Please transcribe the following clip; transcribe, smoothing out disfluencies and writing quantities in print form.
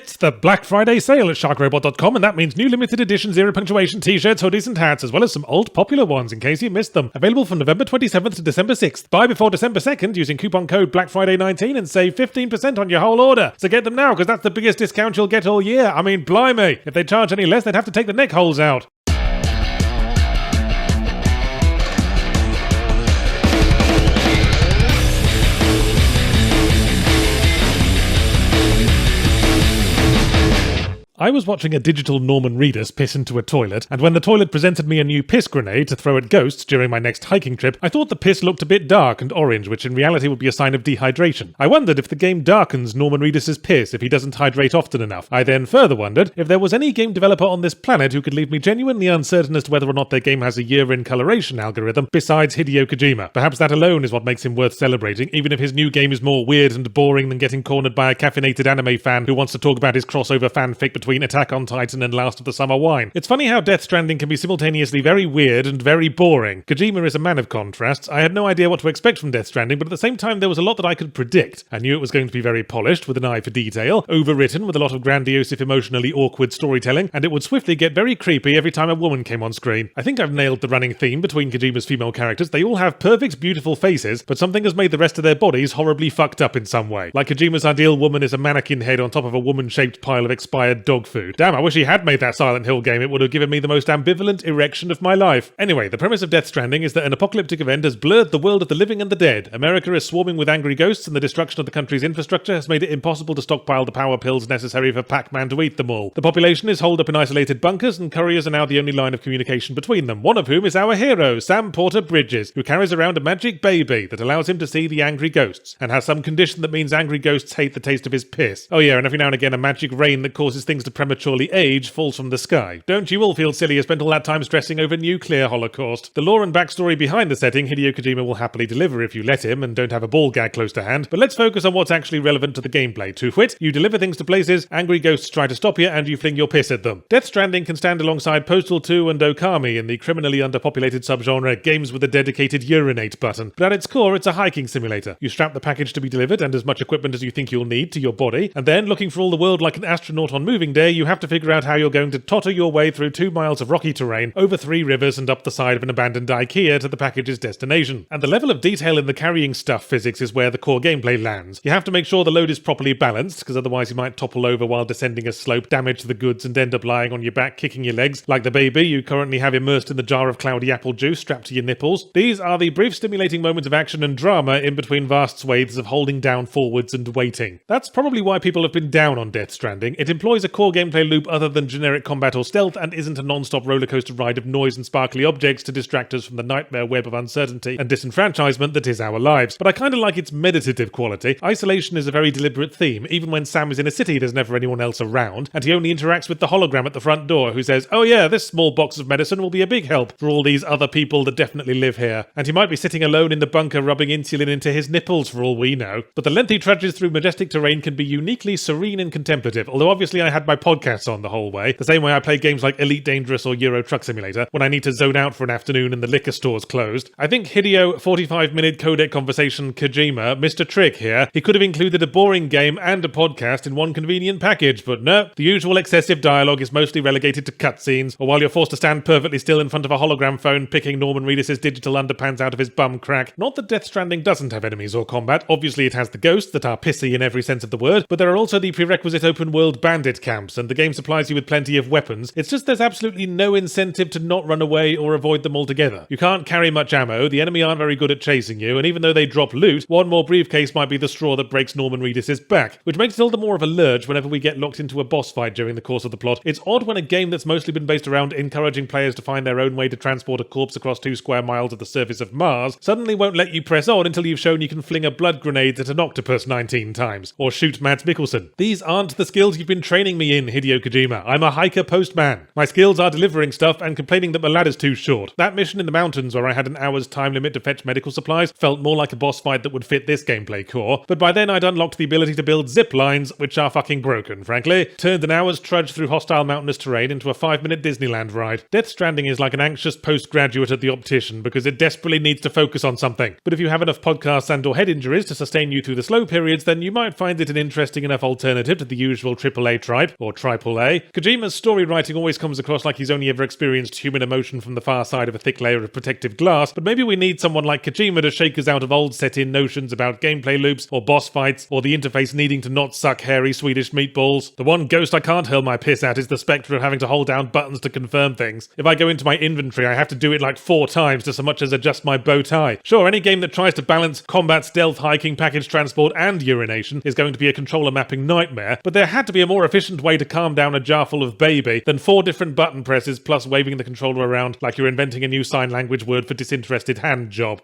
It's the Black Friday sale at sharkrobot.com, and that means new limited edition zero punctuation t-shirts, hoodies and hats, as well as some old popular ones in case you missed them. Available from November 27th to December 6th. Buy before December 2nd using coupon code BlackFriday19 and save 15% on your whole order. So get them now, because that's the biggest discount you'll get all year. I mean, blimey. If they charge any less, they'd have to take the neck holes out. I was watching a digital Norman Reedus piss into a toilet, and when the toilet presented me a new piss grenade to throw at ghosts during my next hiking trip, I thought the piss looked a bit dark and orange, which in reality would be a sign of dehydration. I wondered if the game darkens Norman Reedus's piss if he doesn't hydrate often enough. I then further wondered if there was any game developer on this planet who could leave me genuinely uncertain as to whether or not their game has a year-in coloration algorithm besides Hideo Kojima. Perhaps that alone is what makes him worth celebrating, even if his new game is more weird and boring than getting cornered by a caffeinated anime fan who wants to talk about his crossover fanfic between Attack on Titan and Last of the Summer Wine. It's funny how Death Stranding can be simultaneously very weird and very boring. Kojima is a man of contrasts. I had no idea what to expect from Death Stranding, but at the same time there was a lot that I could predict. I knew it was going to be very polished, with an eye for detail, overwritten with a lot of grandiose if emotionally awkward storytelling, and it would swiftly get very creepy every time a woman came on screen. I think I've nailed the running theme between Kojima's female characters. They all have perfect, beautiful faces, but something has made the rest of their bodies horribly fucked up in some way. Like Kojima's ideal woman is a mannequin head on top of a woman-shaped pile of expired dog food. Damn, I wish he had made that Silent Hill game. It would have given me the most ambivalent erection of my life. Anyway, the premise of Death Stranding is that an apocalyptic event has blurred the world of the living and the dead. America is swarming with angry ghosts, and the destruction of the country's infrastructure has made it impossible to stockpile the power pills necessary for Pac-Man to eat them all. The population is holed up in isolated bunkers, and couriers are now the only line of communication between them, one of whom is our hero, Sam Porter Bridges, who carries around a magic baby that allows him to see the angry ghosts, and has some condition that means angry ghosts hate the taste of his piss. Oh yeah, and every now and again a magic rain that causes things to prematurely age falls from the sky. Don't you all feel silly you spent all that time stressing over nuclear holocaust? The lore and backstory behind the setting Hideo Kojima will happily deliver if you let him and don't have a ball gag close to hand, but let's focus on what's actually relevant to the gameplay. To wit, you deliver things to places, angry ghosts try to stop you, and you fling your piss at them. Death Stranding can stand alongside Postal 2 and Okami in the criminally underpopulated subgenre games with a dedicated urinate button, but at its core it's a hiking simulator. You strap the package to be delivered and as much equipment as you think you'll need to your body, and then, looking for all the world like an astronaut on moving day, you have to figure out how you're going to totter your way through 2 miles of rocky terrain, over 3 rivers and up the side of an abandoned IKEA to the package's destination. And the level of detail in the carrying stuff physics is where the core gameplay lands. You have to make sure the load is properly balanced, because otherwise you might topple over while descending a slope, damage the goods and end up lying on your back kicking your legs, like the baby you currently have immersed in the jar of cloudy apple juice strapped to your nipples. These are the brief stimulating moments of action and drama in between vast swathes of holding down forwards and waiting. That's probably why people have been down on Death Stranding. It employs a core gameplay loop other than generic combat or stealth, and isn't a non-stop rollercoaster ride of noise and sparkly objects to distract us from the nightmare web of uncertainty and disenfranchisement that is our lives. But I kinda like its meditative quality. Isolation is a very deliberate theme. Even when Sam is in a city, there's never anyone else around, and he only interacts with the hologram at the front door who says, "Oh yeah, this small box of medicine will be a big help for all these other people that definitely live here." And he might be sitting alone in the bunker rubbing insulin into his nipples for all we know. But the lengthy trudges through majestic terrain can be uniquely serene and contemplative, although obviously I had my podcasts on the whole way, the same way I play games like Elite Dangerous or Euro Truck Simulator when I need to zone out for an afternoon and the liquor store's closed. I think Hideo 45-minute codec conversation Kojima missed a trick here. He could have included a boring game and a podcast in one convenient package, but no, the usual excessive dialogue is mostly relegated to cutscenes, or while you're forced to stand perfectly still in front of a hologram phone picking Norman Reedus' digital underpants out of his bum crack. Not that Death Stranding doesn't have enemies or combat. Obviously it has the ghosts that are pissy in every sense of the word, but there are also the prerequisite open world bandit camps, and the game supplies you with plenty of weapons. It's just there's absolutely no incentive to not run away or avoid them altogether. You can't carry much ammo, the enemy aren't very good at chasing you, and even though they drop loot, one more briefcase might be the straw that breaks Norman Reedus' back, which makes it all the more of a lurch whenever we get locked into a boss fight during the course of the plot. It's odd when a game that's mostly been based around encouraging players to find their own way to transport a corpse across 2 square miles of the surface of Mars suddenly won't let you press on until you've shown you can fling a blood grenade at an octopus 19 times, or shoot Mads Mikkelsen. These aren't the skills you've been training me me in, Hideo Kojima. I'm a hiker postman. My skills are delivering stuff and complaining that my ladder's too short. That mission in the mountains where I had an hour's time limit to fetch medical supplies felt more like a boss fight that would fit this gameplay core, but by then I'd unlocked the ability to build zip lines, which are fucking broken, frankly. Turned an hour's trudge through hostile mountainous terrain into a 5-minute Disneyland ride. Death Stranding is like an anxious postgraduate at the optician because it desperately needs to focus on something. But if you have enough podcasts and or head injuries to sustain you through the slow periods, then you might find it an interesting enough alternative to the usual AAA tripe, or triple A. Kojima's story writing always comes across like he's only ever experienced human emotion from the far side of a thick layer of protective glass, but maybe we need someone like Kojima to shake us out of old set-in notions about gameplay loops, or boss fights, or the interface needing to not suck hairy Swedish meatballs. The one ghost I can't hurl my piss at is the spectre of having to hold down buttons to confirm things. If I go into my inventory, I have to do it like 4 times to so much as adjust my bow tie. Sure, any game that tries to balance combat, stealth, hiking, package transport, and urination is going to be a controller mapping nightmare, but there had to be a more efficient way to calm down a jar full of baby than 4 different button presses plus waving the controller around like you're inventing a new sign language word for disinterested hand job.